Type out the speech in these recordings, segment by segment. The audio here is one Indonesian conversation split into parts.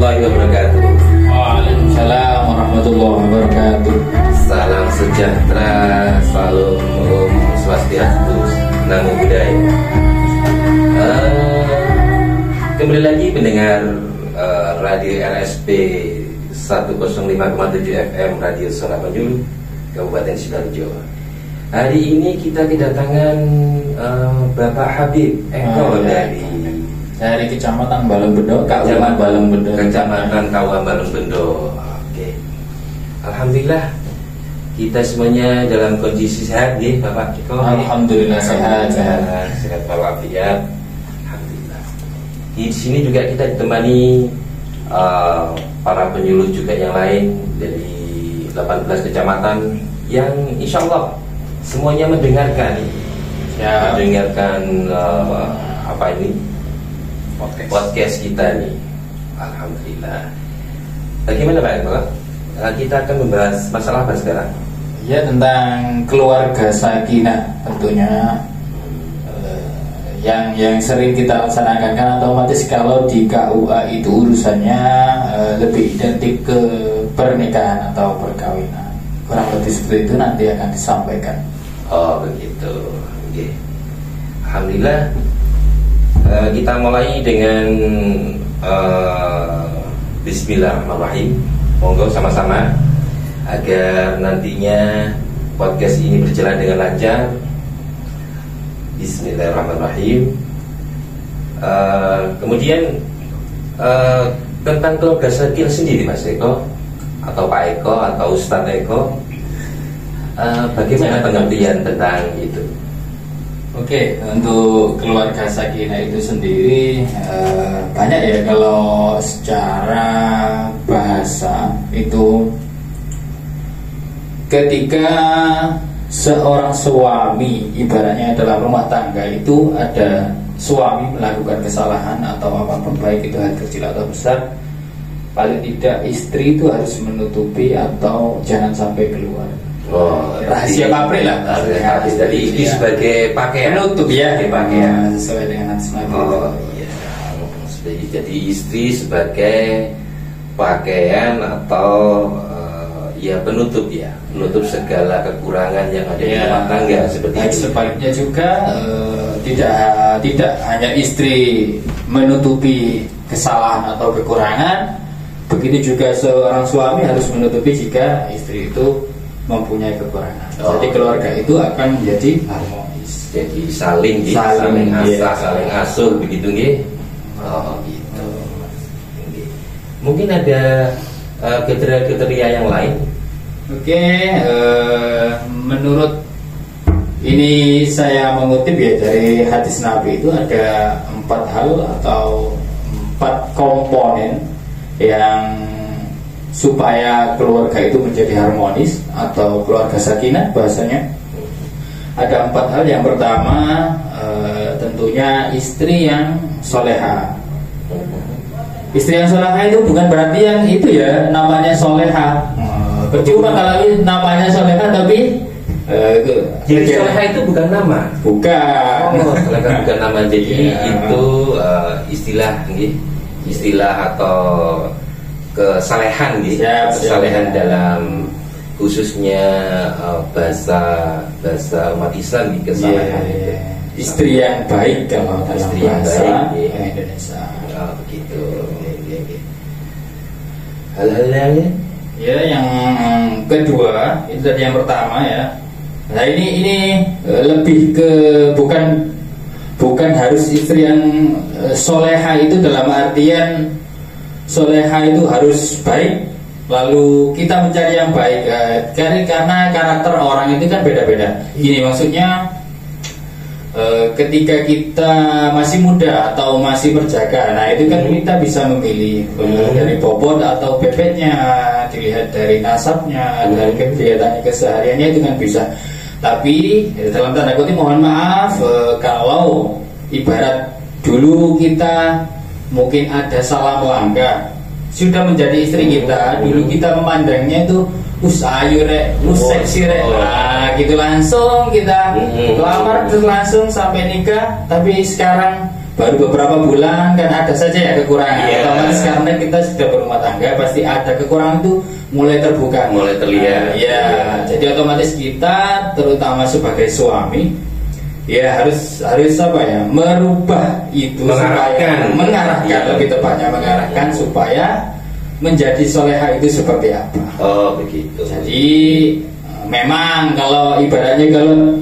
warahmatullahi wabarakatuh. Waalaikumsalam warahmatullahi wabarakatuh. Salam sejahtera, salam Om Swastiastu, Namo Buddhaya. Kembali lagi mendengar Radio RSP 105,7 FM Radio Suara Manyun, Kabupaten Sidoarjo. Hari ini kita kedatangan Bapak Habib Eko dari Kecamatan Balengbendo, Kabupaten Balengbendo. Kecamatan Kabupaten Balengbendo. Oke. Alhamdulillah kita semuanya dalam kondisi sehat nih, Bapak Eko. Alhamdulillah sehat. Sehat walafiat. Alhamdulillah. Di sini juga kita ditemani para penyuluh juga yang lain dari 18 kecamatan yang insya Allah semuanya mendengarkan apa ini podcast kita nih. Alhamdulillah. Bagaimana Pak Eko? Kita akan membahas masalah apa sekarang? Ya, tentang keluarga sakinah tentunya. Yang sering kita laksanakan kan otomatis kalau di KUA itu urusannya lebih identik ke pernikahan atau perkawinan. Kurang lebih seperti itu nanti akan disampaikan. Oh begitu. Okay. Alhamdulillah. Kita mulai dengan Bismillahirrahmanirrahim. Monggo sama-sama agar nantinya podcast ini berjalan dengan lancar. Bismillahirrahmanirrahim. Kemudian tentang keluarga sakinah sendiri, Mas Eko atau Pak Eko atau Ustadz Eko, bagaimana pengertian tentang itu? Oke, untuk keluarga sakinah itu sendiri banyak ya. Kalau secara bahasa itu ketika seorang suami ibaratnya dalam rumah tangga itu ada suami melakukan kesalahan atau apapun, baik itu hal kecil atau besar, paling tidak istri itu harus menutupi atau jangan sampai keluar. Rahasia pabrik lah. Jadi istri sebagai pakaian, penutup ya, pakaian sesuai dengan hadis Nabi. Iya. Jadi istri sebagai pakaian atau ya penutup ya, menutup segala kekurangan yang ada di rumah tangga seperti itu. Sebaliknya juga tidak hanya istri menutupi kesalahan atau kekurangan, begitu juga seorang suami harus menutupi jika istri itu mempunyai kekurangan. Jadi keluarga itu akan menjadi harmonis. Jadi saling asah, saling asuh begitu nggih. Oh gitu. Mungkin ada kriteria yang lain. Oke, menurut ini saya mengutip ya dari hadis Nabi, itu ada 4 hal atau 4 komponen yang supaya keluarga itu menjadi harmonis atau keluarga sakinah bahasanya. Ada 4 hal. Yang pertama tentunya istri yang soleha. Istri yang soleha itu bukan berarti yang itu ya namanya soleha. Percuma kalau namanya soleha tapi jadi soleha itu bukan nama. Bukan. Soleha bukan nama. Jadi itu istilah atau kesalehan gitu. Kesalehan dalam khususnya bahasa umat Islam di kesalehan. Istri yang baik kalau dalam istri bahasa Indonesia. Begitu. Hal-hal lainnya? Ya, yang kedua itu tadi yang pertama ya. Nah ini lebih ke bukan harus istri yang soleha itu dalam artian soleha itu harus baik, lalu kita mencari yang baik. Karena karakter orang itu kan beda-beda. Gini maksudnya, ketika kita masih muda atau masih berjaga, nah itu kan kita bisa memilih dari bobot atau bebeknya, dilihat dari nasabnya, dari kegiatannya kesehariannya, itu kan bisa. Tapi dalam tanda kutip mohon maaf, kalau ibarat dulu kita mungkin ada salah melangkah, sudah menjadi istri kita, dulu kita memandangnya itu ayu rek, seksi rek, nah gitu langsung kita lamar terus langsung sampai nikah. Tapi sekarang baru beberapa bulan kan ada saja ya kekurangan. Otomatis karena kita sudah berumah tangga pasti ada kekurangan itu mulai terbuka, mulai terlihat. Jadi otomatis kita terutama sebagai suami ya harus apa ya, merubah itu, mengarahkan lebih tepatnya mengarahkan supaya menjadi soleha itu seperti apa. Oh begitu. Jadi memang kalau ibaratnya kalau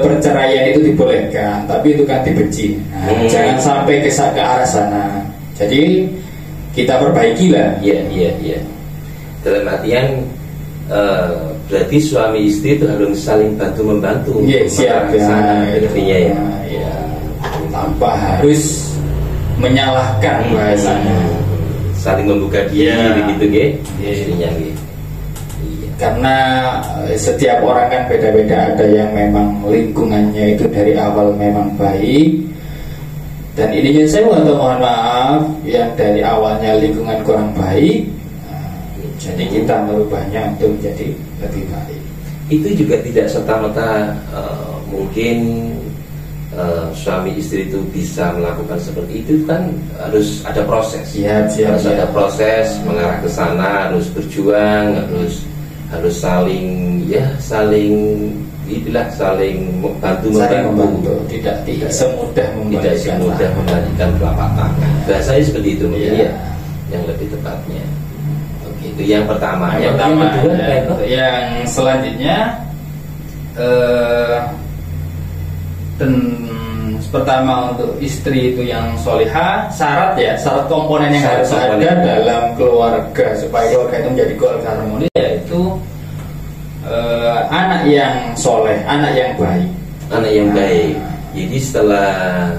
perceraian itu dibolehkan, tapi itu kan dibenci. Jangan sampai ke arah sana. Jadi kita perbaiki lah. Iya. Dalam artian berarti suami istri itu harus saling bantu membantu. Iya, siap ya. Intinya ya. Tanpa harus menyalahkan bahasanya. Saling membuka diri begitu, istrinya karena setiap orang kan beda-beda, ada yang memang lingkungannya itu dari awal memang baik, dan ininya saya mohon maaf yang dari awalnya lingkungan kurang baik, jadi kita merubahnya untuk menjadi lebih baik. Itu juga tidak serta-merta mungkin suami istri itu bisa melakukan seperti itu, kan harus ada proses. Harus ada proses mengarah ke sana, harus berjuang, harus saling membantu. Tidak semudah membalikan telapak tangan. Bahasanya seperti itu mungkin yang lebih tepatnya. Oke, itu yang pertama. Yang kedua, yang selanjutnya pertama untuk istri itu yang solihah, syarat komponen yang harus ada dalam keluarga supaya keluarga itu menjadi keluarga harmoni, yaitu anak yang soleh, anak yang baik. Baik. Jadi setelah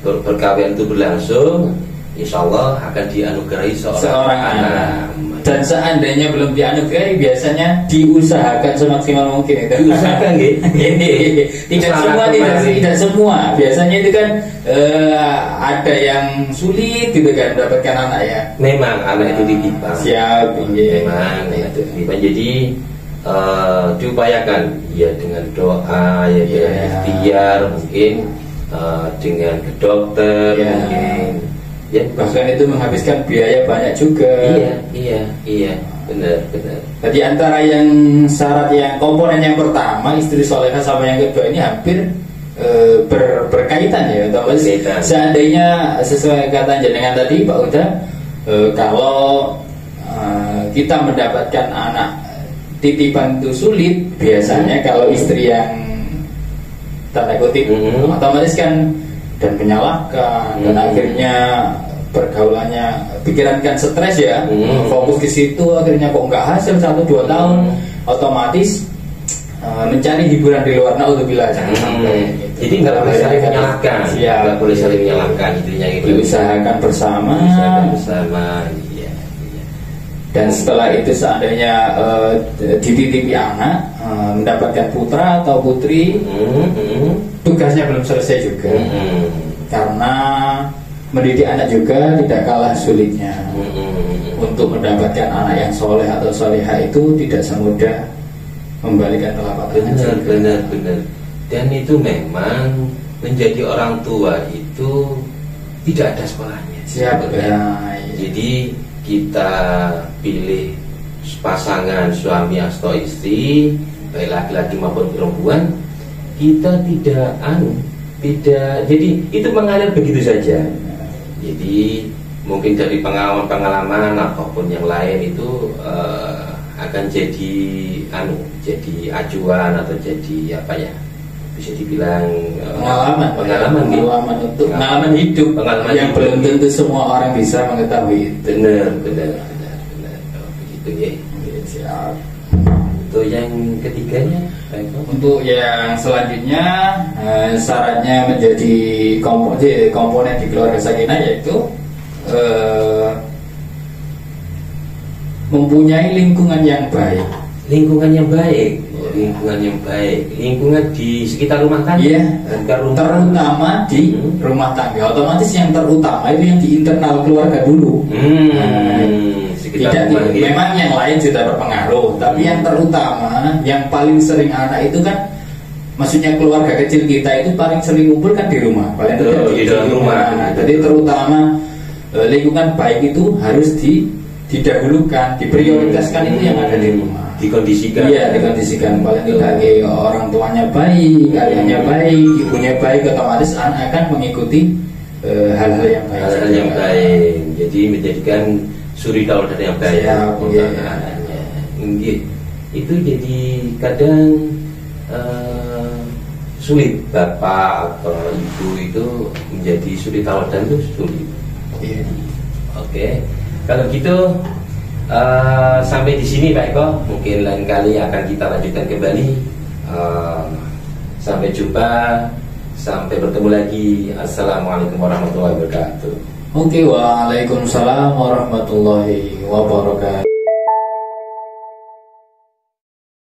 perkawinan itu berlangsung, insya Allah akan dianugerahi seorang anak. Dan seandainya belum dianugerahi, biasanya diusahakan semaksimal mungkin itu. Diusahakan tidak semua. Biasanya itu kan ada yang sulit gitu kan mendapatkan anak ya. Memang anak itu dititipkan. Siap. Memang itu dititipkan. Jadi diupayakan ya dengan doa, ya dengan ikhtiar, mungkin dengan ke dokter, mungkin. Ya, bahkan itu menghabiskan biaya banyak juga. Iya, benar. Jadi antara yang syarat yang komponen yang pertama istri solehah sama yang kedua ini hampir berkaitan ya. Seandainya sesuai kata jenengan tadi Pak Uda, kalau kita mendapatkan anak titipan itu sulit, biasanya kalau istri yang tanda kutip otomatis kan dan menyalahkan dan akhirnya pergaulannya pikiran kan stres ya, fokus ke situ, akhirnya kok nggak hasil 1-2 tahun, otomatis mencari hiburan di luar. Naudzubillah, jangan sampai gitu. Jadi nggak boleh saling menyalahkan, nggak boleh saling menyalahkan, intinya gitu. Diusahakan bersama. Iya. Dan setelah itu seandainya dititipi anak, mendapatkan putra atau putri, tugasnya belum selesai juga. Karena mendidik anak juga tidak kalah sulitnya. Untuk mendapatkan anak yang soleh atau solehah itu tidak semudah membalikan telapak tangan. Benar. Dan itu memang menjadi orang tua itu tidak ada sekolahnya. Jadi kita pilih pasangan suami atau istri, baik laki-laki maupun perempuan, kita tidak jadi itu mengalir begitu saja. Jadi mungkin dari pengalaman ataupun yang lain itu akan jadi acuan atau jadi apa ya, bisa dibilang pengalaman hidup yang belum tentu semua orang bisa mengetahui. Benar begitu ya. Siap. Untuk yang ketiganya, untuk yang selanjutnya syaratnya menjadi komponen di keluarga sakinah yaitu mempunyai lingkungan yang baik. Lingkungan di sekitar rumah tangga. Iya, terutama di rumah tangga. Otomatis yang terutama itu yang di internal keluarga dulu. Memang yang lain sudah berpengaruh, tapi yang terutama, yang paling sering anak itu kan maksudnya keluarga kecil kita itu paling sering ngumpul kan di rumah, paling tidak di dalam rumah. Nah, jadi terutama lingkungan baik itu harus didahulukan, diprioritaskan itu yang ada di rumah. Dikondisikan. Iya, dikondisikan. Paling tidak orang tuanya baik, ayahnya baik, ibunya baik, otomatis anak akan mengikuti hal-hal yang baik. Hal-hal yang baik. Jadi menjadikan suri tauladan yang baik untuk Iya. anak-anaknya. Itu jadi kadang sulit, bapak atau ibu itu menjadi suri tauladan itu sulit. Iya. Oke, kalau gitu sampai di sini Pak Eko. Mungkin lain kali akan kita lanjutkan kembali. Sampai jumpa, sampai bertemu lagi. Assalamualaikum warahmatullahi wabarakatuh. Oke, waalaikumsalam warahmatullahi wabarakatuh.